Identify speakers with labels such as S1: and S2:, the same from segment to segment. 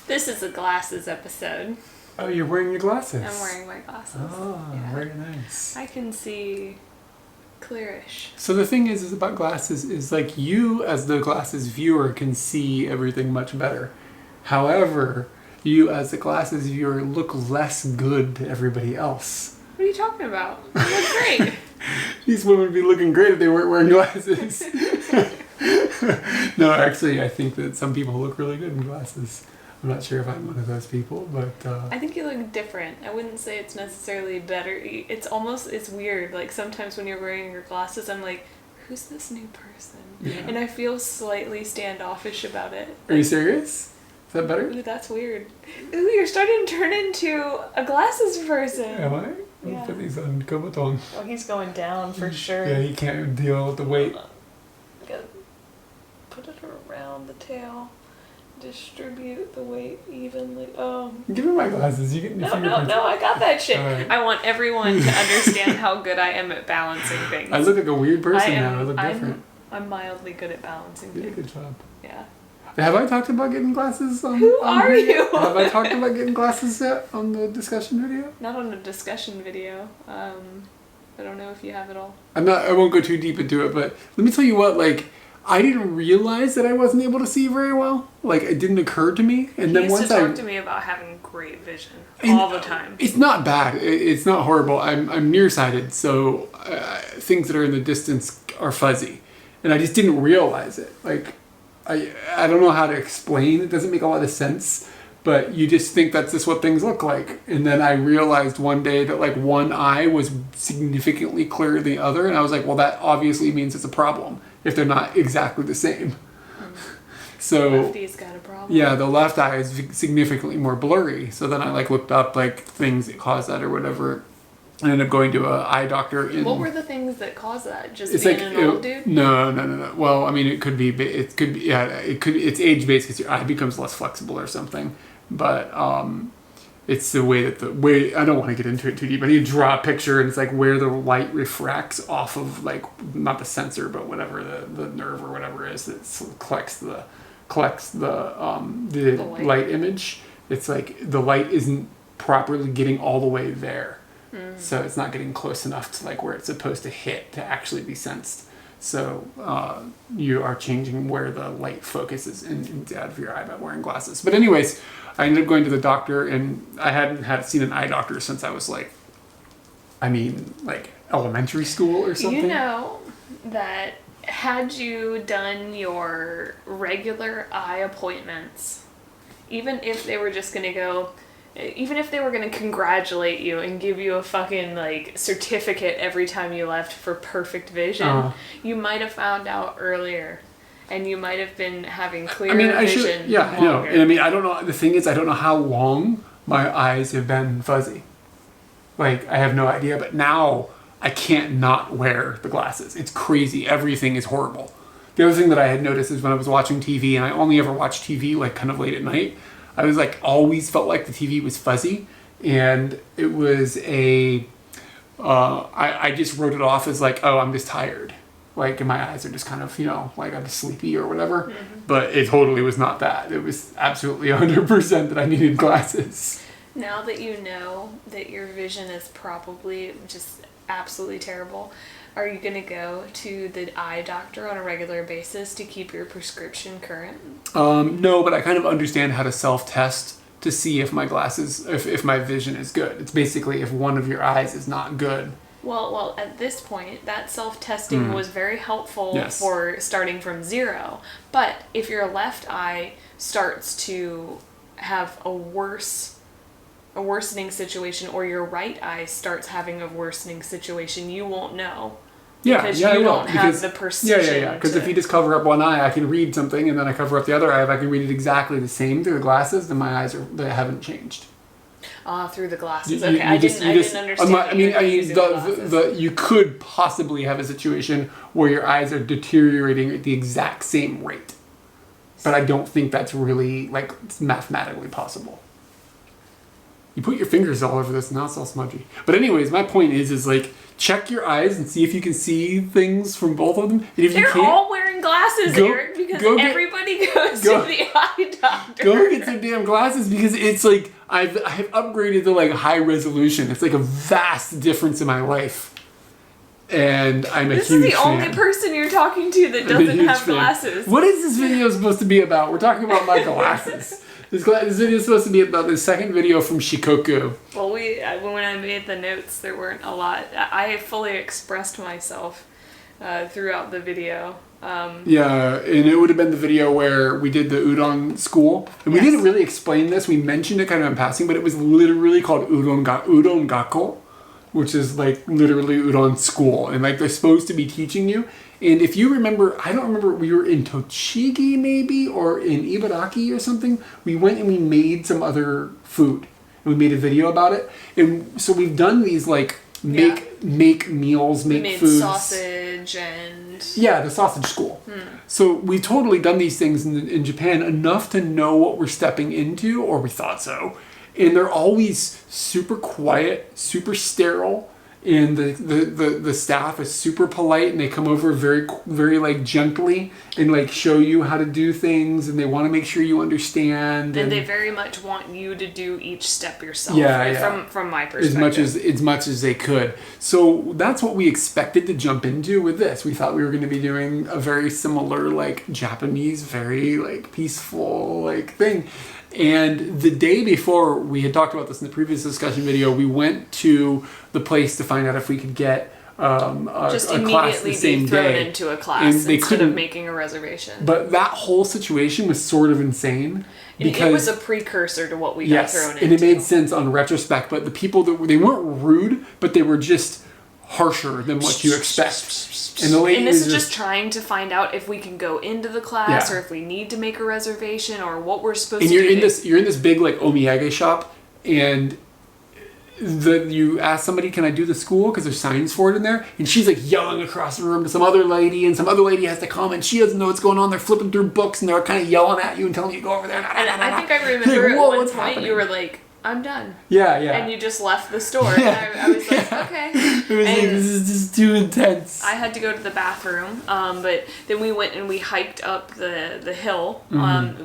S1: This is a glasses episode.
S2: Oh, you're wearing your glasses.
S1: I'm wearing my glasses.
S2: Oh,
S1: yeah.
S2: Very nice.
S1: I can see clearish.
S2: So the thing is about glasses is like you as the glasses viewer can see everything much better. However, you as the glasses viewer look less good to everybody else.
S1: What are you talking about? You look great.
S2: These women would be looking great if they weren't wearing glasses. No, actually, I think that some people look really good in glasses. I'm not sure if I'm one of those people, but...
S1: I think you look different. I wouldn't say it's necessarily better. It's weird. Like, sometimes when you're wearing your glasses, I'm like, who's this new person?
S2: Yeah.
S1: And I feel slightly standoffish about it.
S2: Are you serious? Is that better?
S1: Ooh, that's weird. Ooh, you're starting to turn into a glasses person.
S2: Am I?
S1: Yeah.
S2: I'll put these on Komaton.
S1: Oh, he's going down for sure.
S2: Yeah, he can't deal with the weight.
S1: Gotta put it around the tail. Distribute the weight evenly.
S2: Give me my glasses. You get
S1: No, I got that shit.
S2: Right.
S1: I want everyone to understand how good I am at balancing things.
S2: I look like a weird person now. I look
S1: I'm
S2: different.
S1: I'm mildly good at balancing
S2: You did a
S1: things.
S2: good job.
S1: Yeah.
S2: Have I talked about getting glasses?
S1: Who are you?
S2: Have I talked about getting glasses yet on the discussion video?
S1: Not on a discussion video. I don't know if you have it all.
S2: I won't go too deep into it, but let me tell you what, like, I didn't realize that I wasn't able to see very well. Like, it didn't occur to me. And then
S1: He used
S2: once
S1: to talk to me about having great vision all the time.
S2: It's not bad. It's not horrible. I'm nearsighted, so things that are in the distance are fuzzy. And I just didn't realize it. Like, I don't know how to explain. It doesn't make a lot of sense. But you just think that's just what things look like. And then I realized one day that, like, one eye was significantly clearer than the other. And I was like, well, that obviously means it's a problem if they're not exactly the same. So
S1: Lefty's got a problem.
S2: yeah, the left eye is significantly more blurry. So then I like looked up like things that cause that or whatever. I ended up going to an eye doctor.
S1: What were the things that caused that? Just
S2: It's
S1: being
S2: like
S1: an old dude?
S2: No. Well, I mean, it could be. Yeah, it could. It's age based because your eye becomes less flexible or something. But it's the way that I don't want to get into it too deep. I need to draw a picture, and it's like where the light refracts off of, like, not the sensor, but whatever the nerve or whatever it is that collects the light image. It's like the light isn't properly getting all the way there. So it's not getting close enough to, like, where it's supposed to hit to actually be sensed. So you are changing where the light focuses inside of your eye by wearing glasses. But anyways, I ended up going to the doctor, and I hadn't seen an eye doctor since I was like elementary school or something.
S1: You know that had you done your regular eye appointments, even if they were just going to go... Even if they were going to congratulate you and give you a fucking, like, certificate every time you left for perfect vision, you might have found out earlier. And you might have been having clearer vision
S2: I know.
S1: longer.
S2: And I mean, I don't know. The thing is, I don't know how long my eyes have been fuzzy. Like, I have no idea. But now, I can't not wear the glasses. It's crazy. Everything is horrible. The other thing that I had noticed is when I was watching TV, and I only ever watch TV, like, kind of late at night, I was like, always felt like the TV was fuzzy, and it was I just wrote it off as like, oh, I'm just tired. Like, and my eyes are just kind of, like I'm sleepy or whatever. Mm-hmm. But it totally was not that. It was absolutely 100% that I needed glasses.
S1: Now that you know that your vision is probably just absolutely terrible, are you going to go to the eye doctor on a regular basis to keep your prescription current?
S2: No, but I kind of understand how to self-test to see if my glasses, if my vision is good. It's basically if one of your eyes is not good.
S1: Well, at this point, that self-testing was very helpful for starting from zero. But if your left eye starts to have a worsening situation, or your right eye starts having a worsening situation, you won't know. Because you don't have the precision.
S2: Yeah. Because if you just cover up one eye, I can read something, and then I cover up the other eye. If I can read it exactly the same through the glasses, then my eyes they haven't changed.
S1: Through the glasses. Okay, I didn't understand.
S2: You could possibly have a situation where your eyes are deteriorating at the exact same rate, but I don't think that's really, like, mathematically possible. You put your fingers all over this, and now it's all smudgy. But anyways, my point is like, check your eyes and see if you can see things from both of them. And if you
S1: They're
S2: can't,
S1: all wearing glasses, Eric, because everybody goes to the eye doctor.
S2: Go get some damn glasses, because it's like, I have upgraded to like high resolution. It's like a vast difference in my life. And I'm a huge fan. This is the
S1: only person you're talking to that doesn't have glasses.
S2: What is this video supposed to be about? We're talking about my glasses. This video is supposed to be about the second video from Shikoku.
S1: Well, when I made the notes, there weren't a lot. I fully expressed myself throughout the video.
S2: Yeah, and it would have been the video where we did the udon school. And we didn't really explain this. We mentioned it kind of in passing, but it was literally called udon gakko, which is like literally udon school. And like they're supposed to be teaching you. And if you remember, I don't remember, we were in Tochigi maybe, or in Ibaraki or something. We went and we made some other food. And we made a video about it. And so we've done these like make meals, make foods.
S1: Sausage and...
S2: Yeah, the sausage school. So we've totally done these things in Japan enough to know what we're stepping into, or we thought so. And they're always super quiet, super sterile. And the staff is super polite, and they come over very, very like gently and like show you how to do things, and they want to make sure you understand.
S1: And they very much want you to do each step yourself. Yeah. From my perspective,
S2: as much as they could. So that's what we expected to jump into with this. We thought we were going to be doing a very similar like Japanese, very like peaceful like thing. And the day before, we had talked about this in the previous discussion video, we went to the place to find out if we could get a class the same day. Just immediately be thrown into
S1: a class instead of making a reservation.
S2: But that whole situation was sort of insane.
S1: Because it was a precursor to what we got thrown into.
S2: And it made sense on retrospect. But the people, they weren't rude, but they were just harsher than what you expect. And the lady
S1: this is just trying to find out if we can go into the class or if we need to make a reservation or what we're supposed to do.
S2: And you're in this big like omiyage shop, and you ask somebody, can I do the school? Because there's signs for it in there. And she's like yelling across the room to some other lady, and some other lady has to come, and she doesn't know what's going on. They're flipping through books, and they're kind of yelling at you and telling you to go over there.
S1: And I think I remember at one point you were like, I'm done.
S2: Yeah.
S1: And you just left the store. Yeah. And I was like, okay.
S2: It was like, this is just too intense.
S1: I had to go to the bathroom, but then we went and we hiked up the hill,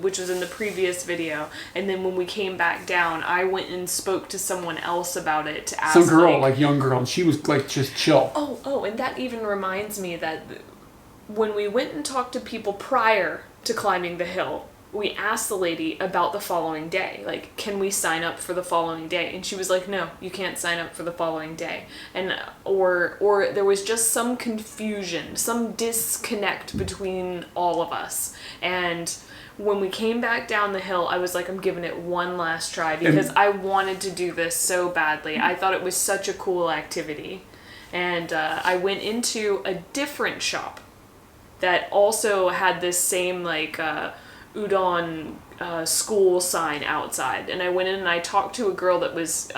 S1: which was in the previous video. And then when we came back down, I went and spoke to someone else about it to ask.
S2: Some girl, like young girl, and she was like just chill.
S1: Oh, and that even reminds me that when we went and talked to people prior to climbing the hill, we asked the lady about the following day. Like, can we sign up for the following day? And she was like, no, you can't sign up for the following day. And or there was just some confusion, some disconnect between all of us. And when we came back down the hill, I was like, I'm giving it one last try because I wanted to do this so badly. I thought it was such a cool activity. And I went into a different shop that also had this same like udon school sign outside, and I went in and I talked to a girl that was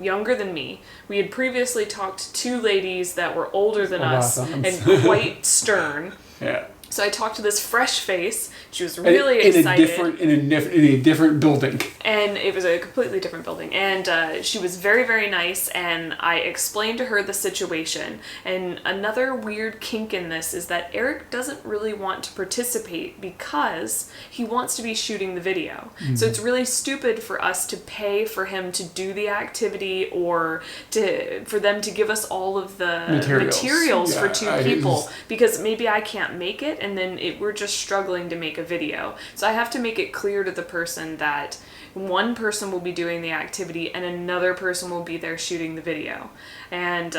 S1: younger than me. We had previously talked to two ladies that were older than us and quite stern.
S2: Yeah.
S1: So I talked to this fresh face. She was really excited.
S2: In a different building.
S1: And it was a completely different building. And she was very, very nice. And I explained to her the situation. And another weird kink in this is that Eric doesn't really want to participate because he wants to be shooting the video. Mm-hmm. So it's really stupid for us to pay for him to do the activity or for them to give us all of the materials for two people. Because maybe I can't make it. And then we're just struggling to make a video. So I have to make it clear to the person that one person will be doing the activity and another person will be there shooting the video. And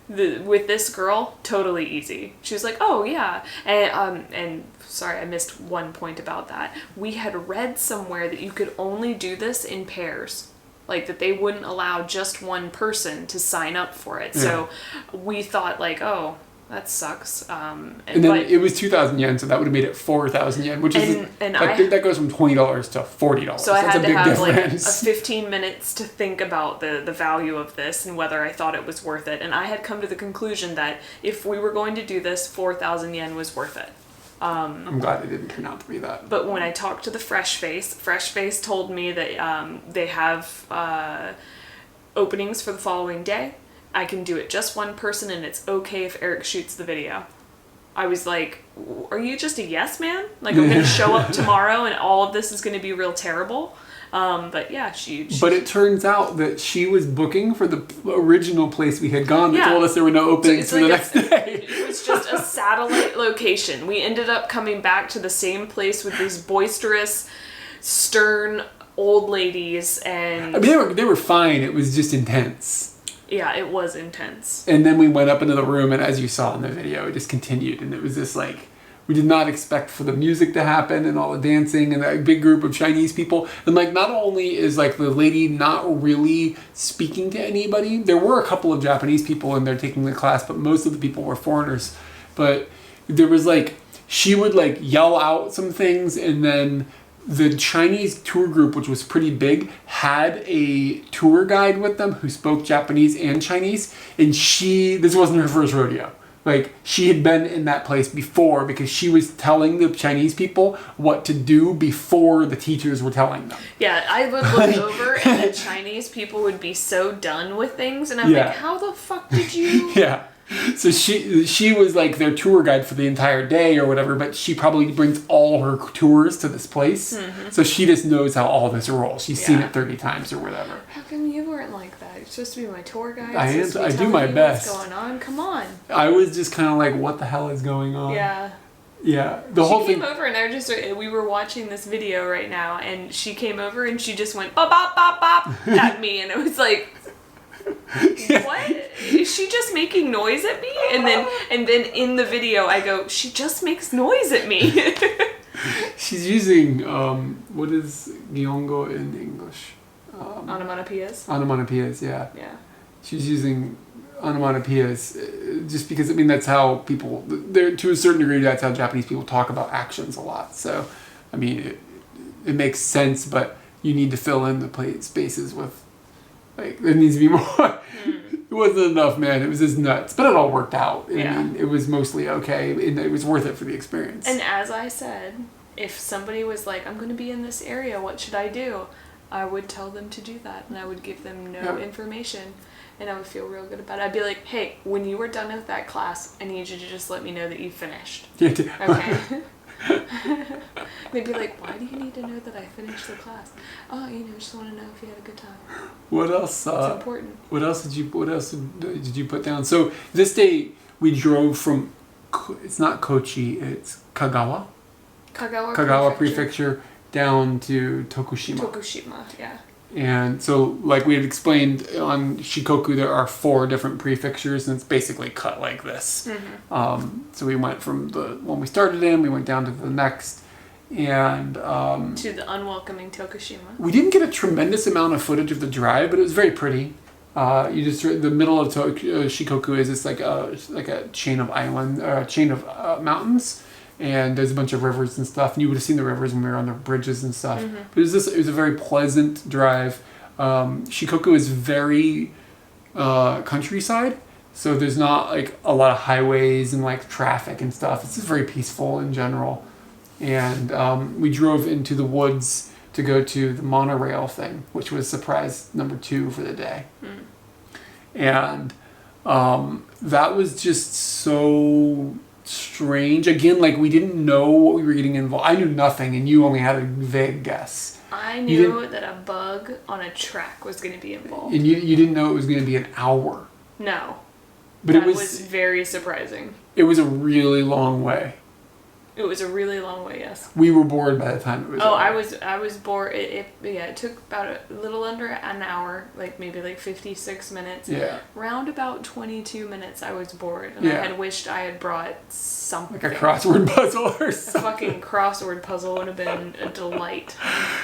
S1: with this girl, totally easy. She was like, oh yeah. And sorry, I missed one point about that. We had read somewhere that you could only do this in pairs. Like that they wouldn't allow just one person to sign up for it. Yeah. So we thought like, oh, that sucks.
S2: And then it was 2,000 yen, so that would have made it 4,000 yen, which is that goes from $20 to $40.
S1: So I had to have like a 15 minutes to think about the value of this and whether I thought it was worth it. And I had come to the conclusion that if we were going to do this, 4,000 yen was worth it.
S2: I'm glad it didn't turn out to be that.
S1: But when I talked to the Fresh Face told me that they have openings for the following day. I can do it just one person, and it's okay if Eric shoots the video. I was like, are you just a yes man? Like, I'm going to show up tomorrow and all of this is going to be real terrible? But yeah, she...
S2: But it turns out that she was booking for the original place we had gone that told us there were no openings for the next day.
S1: It was just a satellite location. We ended up coming back to the same place with these boisterous, stern old ladies, and...
S2: I mean, they were fine. It was just intense.
S1: Yeah, it was intense.
S2: And then we went up into the room, and as you saw in the video, it just continued. And it was just like, we did not expect for the music to happen and all the dancing and that big group of Chinese people. And like, not only is like the lady not really speaking to anybody, there were a couple of Japanese people in there taking the class, but most of the people were foreigners. But there was like, she would like yell out some things, and then the Chinese tour group, which was pretty big, had a tour guide with them who spoke Japanese and Chinese. And this wasn't her first rodeo. Like, she had been in that place before because she was telling the Chinese people what to do before the teachers were telling them.
S1: Yeah, I would look over and the Chinese people would be so done with things. And I'm like, how the fuck did you...
S2: Yeah. So she was like their tour guide for the entire day or whatever, but she probably brings all her tours to this place. Mm-hmm. So she just knows how all this rolls. She's seen it 30 times or whatever.
S1: How come you weren't like that? You're supposed to be my tour guide.
S2: I do my best.
S1: What's going on? Come on.
S2: I was just kind of like, what the hell is going on?
S1: Yeah.
S2: Yeah. The whole thing.
S1: She came over and we were watching this video right now, and she came over and she just went bop bop bop bop at me, and it was like, what? Is she just making noise at me? And then in the video I go, she just makes noise at me.
S2: She's using what is Gyongo in English?
S1: Onomatopoeias.
S2: Onomatopoeias, yeah.
S1: Yeah.
S2: She's using onomatopoeias just because, I mean, that's how people, to a certain degree, that's how Japanese people talk about actions a lot. So, I mean, it makes sense, but you need to fill in the spaces with, like, there needs to be more. It wasn't enough, man. It was just nuts. But it all worked out. I mean, it was mostly okay. And it was worth it for the experience.
S1: And as I said, if somebody was like, I'm going to be in this area, what should I do? I would tell them to do that. And I would give them no information. And I would feel real good about it. I'd be like, hey, when you were done with that class, I need you to just let me know that you finished. Okay? They'd be like, why do you need to know that I finished the class? Oh, just want to know if you had a good time.
S2: What else?
S1: It's important.
S2: What else did you put down? So this day we drove from, it's not Kochi, it's Kagawa. Kagawa Prefecture down to Tokushima.
S1: Tokushima, yeah.
S2: And so, like we had explained on Shikoku, there are 4 different prefectures, and it's basically cut like this. Mm-hmm. So we went from the one we started in, we went down to the next, and
S1: to the unwelcoming Tokushima.
S2: We didn't get a tremendous amount of footage of the drive, but it was very pretty. The middle of Shikoku is just like a chain of mountains. And there's a bunch of rivers and stuff. And you would have seen the rivers when we were on the bridges and stuff. Mm-hmm. But it was a very pleasant drive. Shikoku is very countryside. So there's not like a lot of highways and like traffic and stuff. It's just very peaceful in general. And we drove into the woods to go to the monorail thing, which was surprise number 2 for the day. And that was just so strange. Again, like, we didn't know what we were getting involved. I knew nothing, and you only had a vague guess.
S1: I knew that a bug on a track was going to be involved.
S2: And you didn't know it was going to be an hour.
S1: No.
S2: But
S1: that was very surprising.
S2: It was a really long way.
S1: It was a really long way, yes.
S2: We were bored by the time it was over.
S1: I was bored. It took about a little under an hour, like maybe like 56 minutes.
S2: Yeah.
S1: Round about 22 minutes, I was bored. And I had wished I had brought something.
S2: Like a crossword puzzle or something.
S1: A fucking crossword puzzle would have been a delight.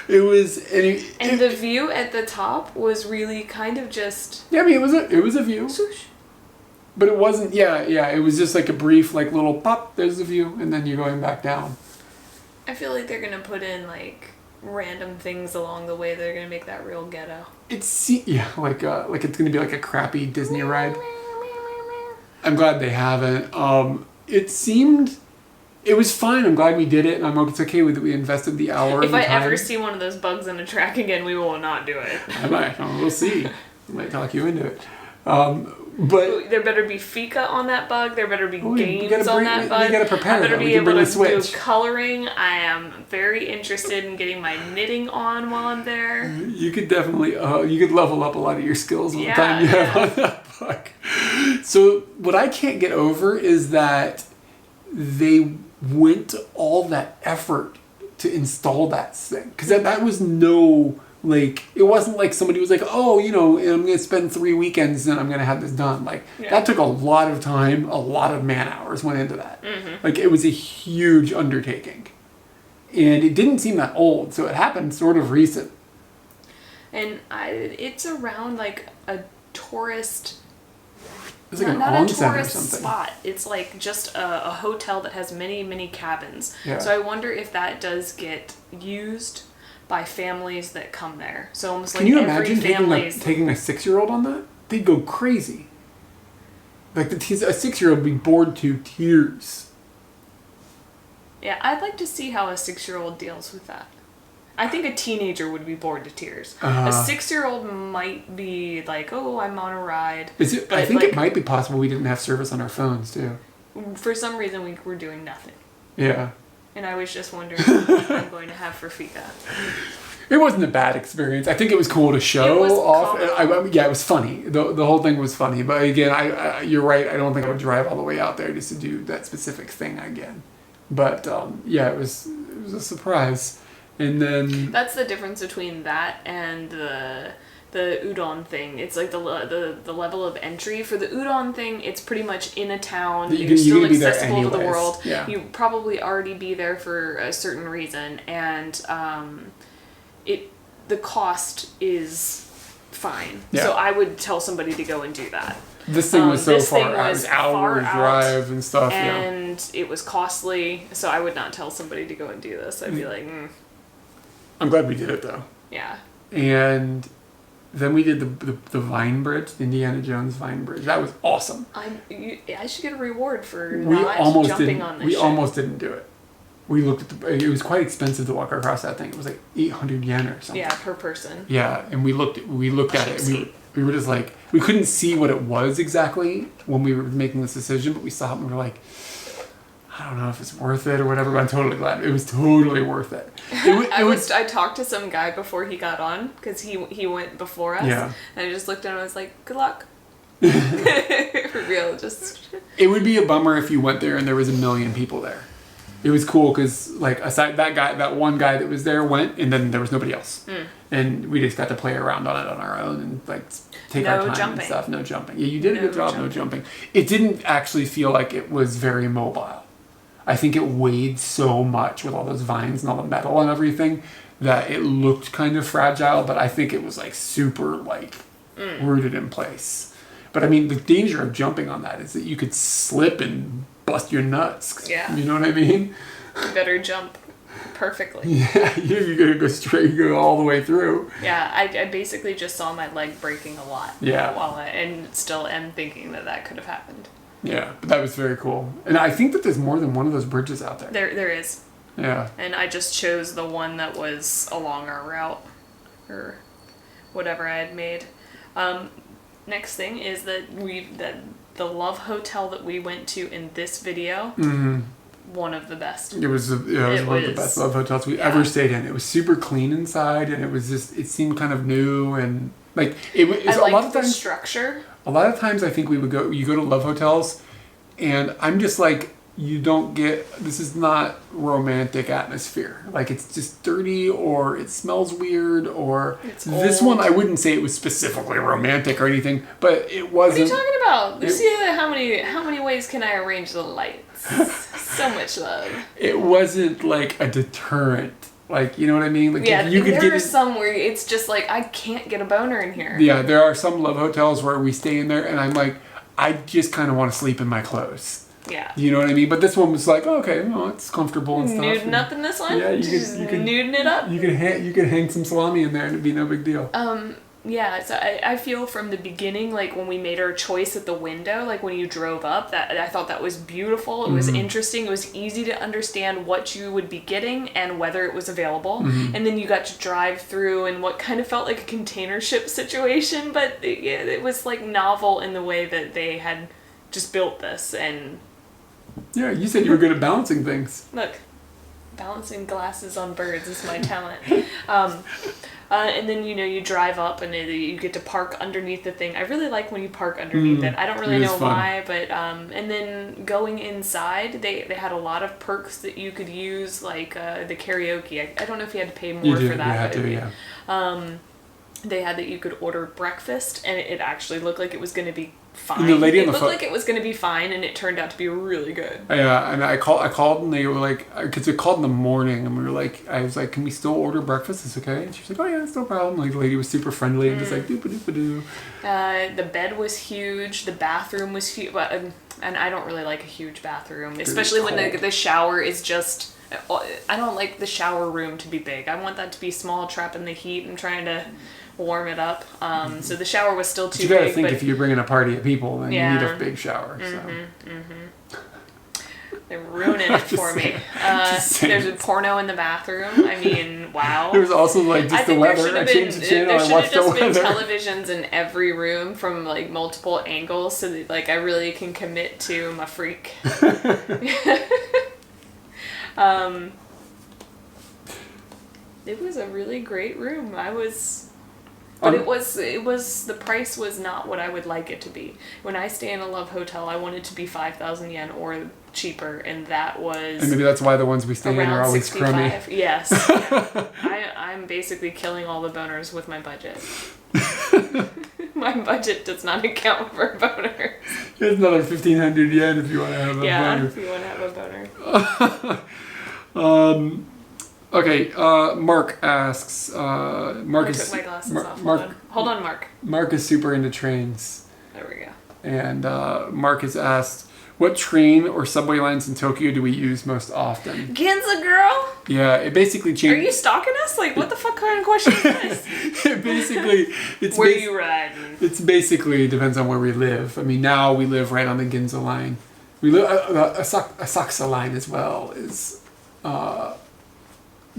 S2: It was...
S1: And the view at the top was really kind of just...
S2: Yeah, I mean, it was a view.
S1: Swoosh.
S2: But it wasn't, it was just like a brief, like, little pop, there's the view, and then you're going back down.
S1: I feel like they're going to put in, like, random things along the way that are going to make that real ghetto.
S2: Like it's going to be like a crappy Disney ride. I'm glad they haven't. It It was fine. I'm glad we did it, and it's okay that we invested the hour.
S1: If I ever see one of those bugs in a track again, we will not do it.
S2: I might. We'll see. I might talk you into it. But
S1: there better be fika on that bug. There better be games
S2: on
S1: that bug.
S2: You gotta prepare.
S1: I better
S2: be
S1: able to
S2: do
S1: coloring. I am very interested in getting my knitting on while I'm there.
S2: You could definitely you could level up a lot of your skills with the time you have on that bug. So what I can't get over is that they went to all that effort to install that thing, because that was no. Like, it wasn't like somebody was like, oh, I'm going to spend 3 weekends and I'm going to have this done. Like, that took a lot of time, a lot of man hours went into that. Mm-hmm. Like, it was a huge undertaking. And it didn't seem that old, so it happened sort of recent.
S1: And it's around, like, a tourist...
S2: It's like
S1: not
S2: an
S1: a tourist
S2: something.
S1: spot. It's like just a hotel that has many, many cabins.
S2: Yeah.
S1: So I wonder if that does get used by families that come there. So almost like
S2: every
S1: family.
S2: Can you imagine taking a 6-year-old on that? They'd go crazy. Like, a 6-year-old would be bored to tears.
S1: Yeah, I'd like to see how a 6-year-old deals with that. I think a teenager would be bored to tears. A 6-year-old might be like, oh, I'm on a ride.
S2: I think it might be possible we didn't have service on our phones, too.
S1: For some reason, we were doing nothing.
S2: Yeah.
S1: And I was just wondering what I'm going to have for fika.
S2: It wasn't a bad experience. I think it was cool to show off. It was funny. The whole thing was funny. But again, you're right. I don't think I would drive all the way out there just to do that specific thing again. But it was a surprise. And then
S1: that's the difference between that and the udon thing. It's like the level of entry for the udon thing. It's pretty much in a town. You're still accessible to the world.
S2: Yeah.
S1: You probably already be there for a certain reason, and the cost is fine.
S2: Yeah.
S1: So I would tell somebody to go and do that.
S2: This thing was so far out. It was hours drive and stuff.
S1: And it was costly, so I would not tell somebody to go and do this. I'd be like,
S2: I'm glad we did it though.
S1: Yeah.
S2: And then we did the Vine Bridge, the Indiana Jones Vine Bridge. That was awesome.
S1: I should get a reward for
S2: jumping
S1: on this
S2: We
S1: shit.
S2: almost didn't do it. We looked at it was quite expensive to walk across that thing. It was like 800 yen or something.
S1: Yeah, per person.
S2: Yeah, and we looked at it. And we were just like, we couldn't see what it was exactly when we were making this decision, but we saw it and we were like, I don't know if it's worth it or whatever, but I'm totally glad. It was totally worth it.
S1: I talked to some guy before he got on, because he went before us.
S2: Yeah.
S1: And I just looked at him and I was like, good luck. For real, just...
S2: It would be a bummer if you went there and there was 1 million people there. It was cool because, like, aside that one guy that was there went, and then there was nobody else. And we just got to play around on it on our own and, like, take our time and stuff. No jumping. Yeah, you did a good job, no jumping. It didn't actually feel like it was very mobile. I think it weighed so much with all those vines and all the metal and everything that it looked kind of fragile, but I think it was like super rooted in place. But I mean, the danger of jumping on that is that you could slip and bust your nuts.
S1: Yeah.
S2: You know what I mean?
S1: You better jump perfectly.
S2: Yeah, you're going to go straight, go all the way through.
S1: Yeah, I basically just saw my leg breaking a lot.
S2: Yeah.
S1: And still am thinking that could have happened.
S2: Yeah, but that was very cool. And I think that there's more than one of those bridges out there.
S1: There is.
S2: Yeah.
S1: And I just chose the one that was along our route, or whatever I had made. Next thing is that the Love Hotel that we went to in this video, one of the best.
S2: It was one of the best Love Hotels we ever stayed in. It was super clean inside, and it seemed kind of new, and like it was.
S1: I liked
S2: a lot of
S1: the
S2: times,
S1: structure.
S2: A lot of times I think you go to Love Hotels, and I'm just like, you don't get, this is not romantic atmosphere. Like, it's just dirty, or it smells weird, or this one, I wouldn't say it was specifically romantic or anything, but it wasn't.
S1: What are you talking about? You see how many ways can I arrange the lights? So much love.
S2: It wasn't like a deterrent. Like, you know what I mean? Like,
S1: there are some where it's just like, I can't get a boner in here.
S2: Yeah, there are some Love Hotels where we stay in there, and I'm like, I just kind of want to sleep in my clothes.
S1: Yeah.
S2: You know what I mean? But this one was like, okay, well, it's comfortable and stuff.
S1: Nuding up in this one?
S2: Yeah, you
S1: could nuding it up?
S2: You could hang some salami in there and it'd be no big deal.
S1: Yeah, so I feel from the beginning, like when we made our choice at the window, like when you drove up, that I thought that was beautiful. It was interesting. It was easy to understand what you would be getting and whether it was available. And then you got to drive through in what kind of felt like a container ship situation, but it was like novel in the way that they had just built this. And
S2: yeah, you said you were good at balancing things.
S1: look, balancing glasses on birds is my talent. And then, you drive up and you get to park underneath the thing. I really like when you park underneath it. I don't really know why, but, and then going inside, they had a lot of perks that you could use, like the karaoke. I don't know if you had to pay more for that.
S2: You had to, yeah.
S1: They had that you could order breakfast, and it actually looked like it was going to be fine.
S2: And the lady
S1: it looked like it was going to be fine, and it turned out to be really good.
S2: Yeah, and I called, and they were like, because they called in the morning, and we were like, I was like, can we still order breakfast? It's okay. And she was like, oh yeah, it's no problem. Like the lady was super friendly and just like doo-ba-doo-ba-doo.
S1: The bed was huge. The bathroom was huge, and I don't really like a huge bathroom, especially when the shower is just. I don't like the shower room to be big. I want that to be small, trapping the heat and trying to warm it up. So the shower was still too big.
S2: You gotta think if you're bringing a party of people, then you need a big shower.
S1: They're ruining it for me. There's a porno in the bathroom. I mean, wow.
S2: There was also like just the weather. I changed the channel and watched the weather.
S1: There should have just been televisions in every room from like multiple angles, so that like I really can commit to my freak. It was a really great room. But it was the price was not what I would like it to be. When I stay in a Love Hotel, I want it to be 5,000 yen or cheaper, and that was. And
S2: maybe that's why the ones we stay in are always
S1: 65.
S2: crummy.
S1: Yes, yeah. I'm basically killing all the boners with my budget. My budget does not account for boners.
S2: Here's another 1,500 yen if you want to have a boner.
S1: Yeah, if you want to have a boner.
S2: Okay, Mark asks. Mark
S1: I took my glasses off. Hold on, Mark.
S2: Mark is super into trains.
S1: There we go.
S2: And Mark has asked, what train or subway lines in Tokyo do we use most often?
S1: Ginza girl?
S2: Yeah, it basically changes.
S1: Are you stalking us? Like, what the fuck kind of question is this?
S2: Where
S1: you riding?
S2: It's basically depends on where we live. I mean, now we live right on the Ginza line. We live Asakusa line as well is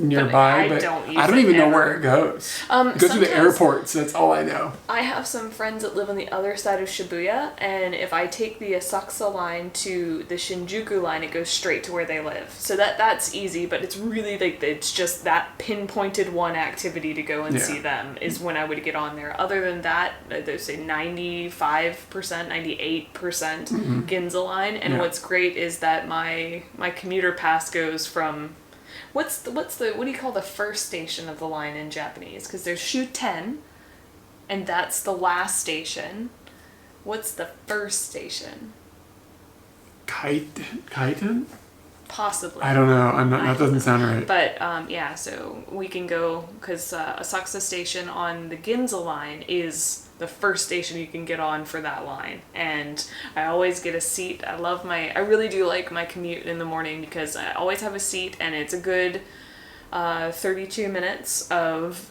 S2: nearby, but I don't even know where it goes. It goes to the airport, so that's all I know.
S1: I have some friends that live on the other side of Shibuya, and if I take the Asakusa line to the Shinjuku line, it goes straight to where they live. So that's easy, but it's really like it's just that pinpointed one activity to go and see them is when I would get on there. Other than that, they say 95%, 98% Ginza line, and what's great is that my commuter pass goes from. What do you call the first station of the line in Japanese? Because there's Shuten, and that's the last station. What's the first station?
S2: Kaiten?
S1: Possibly.
S2: I don't know. That doesn't sound right.
S1: But yeah, so we can go because Asakusa Station on the Ginza line is the first station you can get on for that line, and I always get a seat. I really do like my commute in the morning because I always have a seat, and it's a good 32 minutes of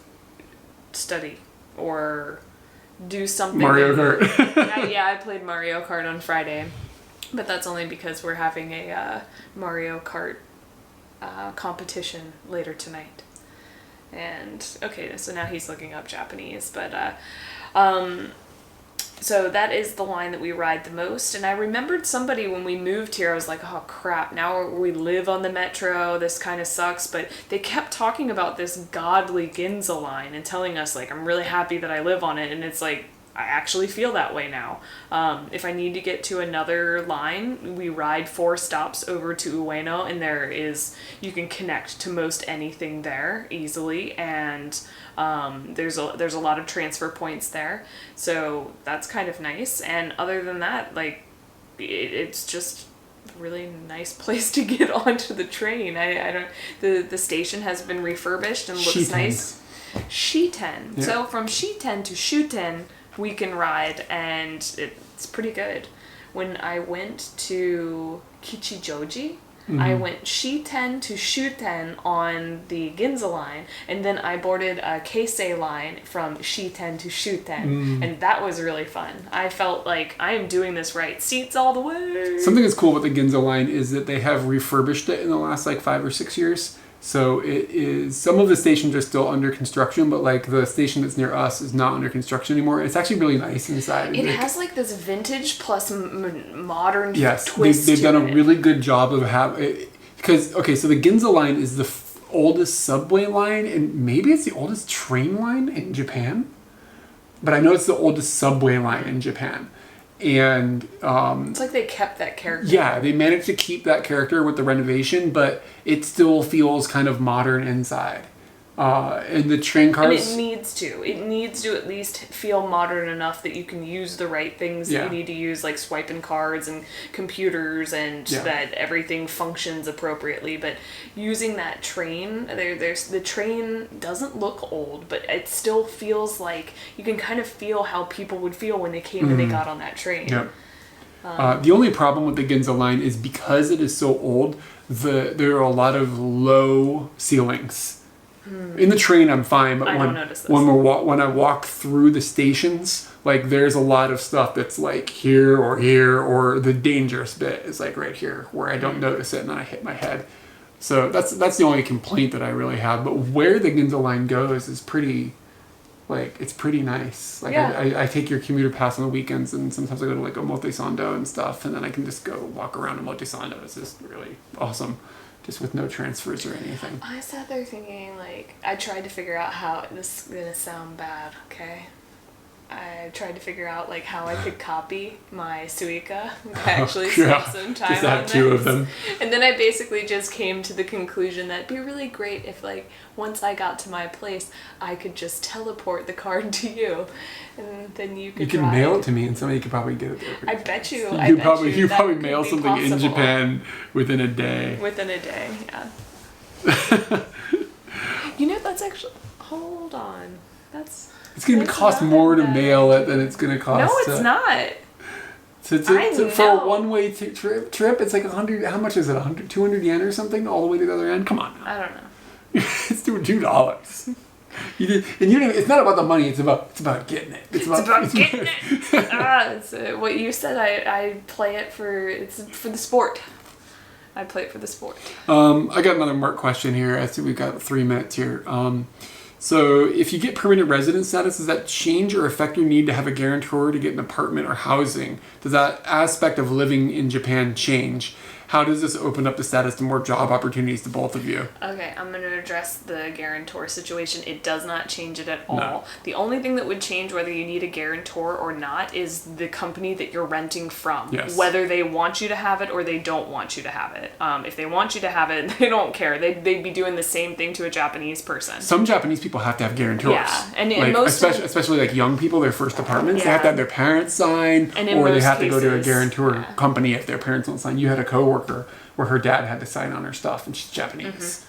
S1: study or do something.
S2: Mario Kart.
S1: I played Mario Kart on Friday, but that's only because we're having a Mario Kart competition later tonight. And okay, so now he's looking up Japanese, but so that is the line that we ride the most. And I remembered somebody when we moved here, I was like, oh crap, now we live on the metro, this kind of sucks, but they kept talking about this godly Ginza line and telling us like, I'm really happy that I live on it, and it's like, I actually feel that way now. If I need to get to another line, we ride 4 stops over to Ueno, and you can connect to most anything there easily, and there's a lot of transfer points there, so that's kind of nice. And other than that, like it's just a really nice place to get onto the train. The station has been refurbished and looks nice. Shiten. Yeah. So from Shiten to Shuten we can ride, and it's pretty good. When I went to Kichijoji, I went Shiten to Shuten on the Ginza line, and then I boarded a Keisei line from Shiten to Shuten, and that was really fun. I felt like I am doing this right. Seats all the way.
S2: Something that's cool with the Ginza line is that they have refurbished it in the last like 5 or 6 years. So it is, some of the stations are still under construction, but like the station that's near us is not under construction anymore. It's actually really nice inside.
S1: It has like this vintage plus modern
S2: yes,
S1: twist.
S2: They've done
S1: it.
S2: a really good job of having, because, okay, so the Ginza line is the oldest subway line, and maybe it's the oldest train line in Japan. But I know it's the oldest subway line in Japan. And
S1: it's like they kept that character.
S2: Yeah, they managed to keep that character with the renovation, but it still feels kind of modern inside. And the train cars...
S1: And it needs to. It needs to at least feel modern enough that you can use the right things that you need to use, like swiping cards and computers, and that everything functions appropriately. But using that train, the train doesn't look old, but it still feels like you can kind of feel how people would feel when they came and they got on that train.
S2: Yep. The only problem with the Ginza line is because it is so old, there are a lot of low ceilings. In the train, I'm fine, but when I walk through the stations, like there's a lot of stuff that's like here, or the dangerous bit is like right here where I don't notice it and then I hit my head. So that's the only complaint that I really have. But where the Ginza line goes is pretty, like, it's pretty nice. Like I take your commuter pass on the weekends, and sometimes I go to like Omotesando and stuff, and then I can just go walk around Omotesando. It's just really awesome. Just with no transfers or anything.
S1: I sat there thinking, like, I tried to figure out how, this is gonna sound bad, okay? I tried to figure out, like, how I could copy my Suica. I actually spent some time
S2: just
S1: on
S2: have two of them.
S1: And then I basically just came to the conclusion that it'd be really great if, like, once I got to my place, I could just teleport the card to you. And then you could
S2: You can mail it to me, and somebody could probably get it there.
S1: I bet you.
S2: You probably mail something possible. In Japan within a day.
S1: Within a day, yeah. You know, that's actually... Hold on.
S2: It's going to cost more to mail it than it's going to cost.
S1: No, it's not.
S2: For a one-way trip, it's like 100. How much is it? 100, 200 yen or something, all the way to the other end. Come on.
S1: I don't know.
S2: It's $2. It's not about the money. It's about getting it. It's about getting
S1: it. What you said. I play it for the sport. I play it for the sport.
S2: I got another Mark question here. I think we've got 3 minutes here. So if you get permanent resident status, does that change or affect your need to have a guarantor to get an apartment or housing? Does that aspect of living in Japan change? How does this open up the status to more job opportunities to both of you?
S1: Okay, I'm going to address the guarantor situation. It does not change it at all.
S2: No.
S1: The only thing that would change whether you need a guarantor or not is the company that you're renting from.
S2: Yes.
S1: Whether they want you to have it or they don't want you to have it. If they want you to have it, they don't care. They'd be doing the same thing to a Japanese person.
S2: Some Japanese people have to have guarantors.
S1: Yeah, and
S2: like,
S1: most
S2: especially like young people, their first apartments, they have to have their parents sign, or they have to go to a guarantor company if their parents don't sign. You had a coworker where her dad had to sign on her stuff, and she's Japanese.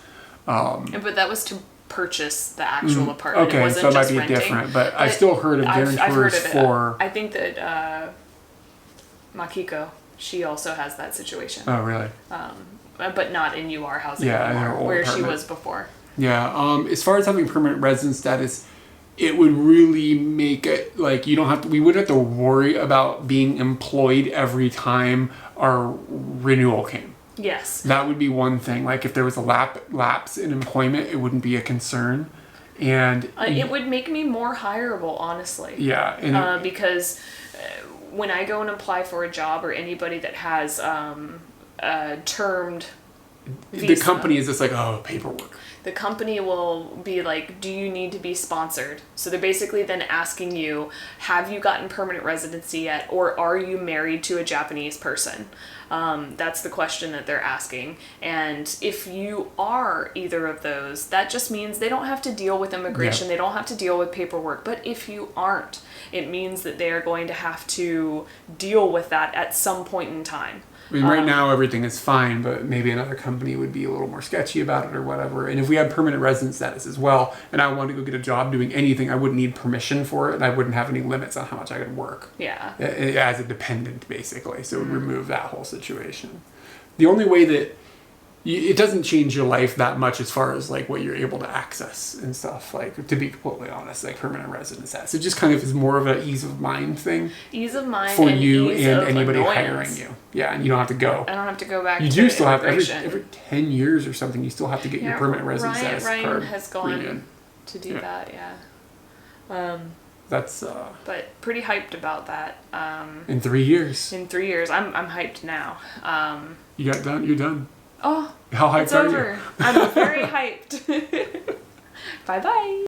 S1: But that was to purchase the actual apartment.
S2: Okay,
S1: it wasn't
S2: so it might
S1: just
S2: be
S1: renting.
S2: different, but I've still heard of guarantors
S1: I've heard of it.
S2: for...
S1: I think that Makiko, she also has that situation.
S2: Oh, really?
S1: But not in UR housing anymore, where she was before.
S2: Yeah, as far as having permanent resident status, it would really make it, like, we wouldn't have to worry about being employed every time our renewal came.
S1: Yes.
S2: That would be one thing. Like, if there was a lapse in employment, it wouldn't be a concern. And
S1: it would make me more hireable, honestly.
S2: Yeah. And
S1: because when I go and apply for a job, or anybody that has termed visa,
S2: the company is just like, oh, paperwork.
S1: The company will be like, do you need to be sponsored? So they're basically then asking you, have you gotten permanent residency yet? Or are you married to a Japanese person? That's the question that they're asking. And if you are either of those, that just means they don't have to deal with immigration.
S2: Yeah.
S1: They don't have to deal with paperwork. But if you aren't, it means that they are going to have to deal with that at some point in time.
S2: I mean, right now everything is fine, but maybe another company would be a little more sketchy about it or whatever. And if we had permanent resident status as well, and I wanted to go get a job doing anything, I wouldn't need permission for it, and I wouldn't have any limits on how much I could work.
S1: Yeah.
S2: As a dependent, basically. So it would remove that whole situation. The only way that it doesn't change your life that much as far as like what you're able to access and stuff. Like, to be completely honest, like permanent residence status, it just kind of is more of an ease of mind thing.
S1: Ease of mind
S2: for
S1: and
S2: you
S1: ease
S2: and
S1: of
S2: anybody
S1: annoyance.
S2: hiring you. Yeah, and you don't have to go.
S1: I don't have to go back.
S2: You
S1: to
S2: do still have
S1: immigration.
S2: every 10 years or something. You still have to get your permanent residence status
S1: Ryan
S2: card.
S1: has gone
S2: renewed.
S1: to do that. Yeah.
S2: That's
S1: But pretty hyped about that.
S2: in 3 years.
S1: In 3 years, I'm hyped now.
S2: You got done. You're done.
S1: Oh,
S2: How hyped
S1: it's
S2: are
S1: over.
S2: you?
S1: I'm very hyped. Bye bye.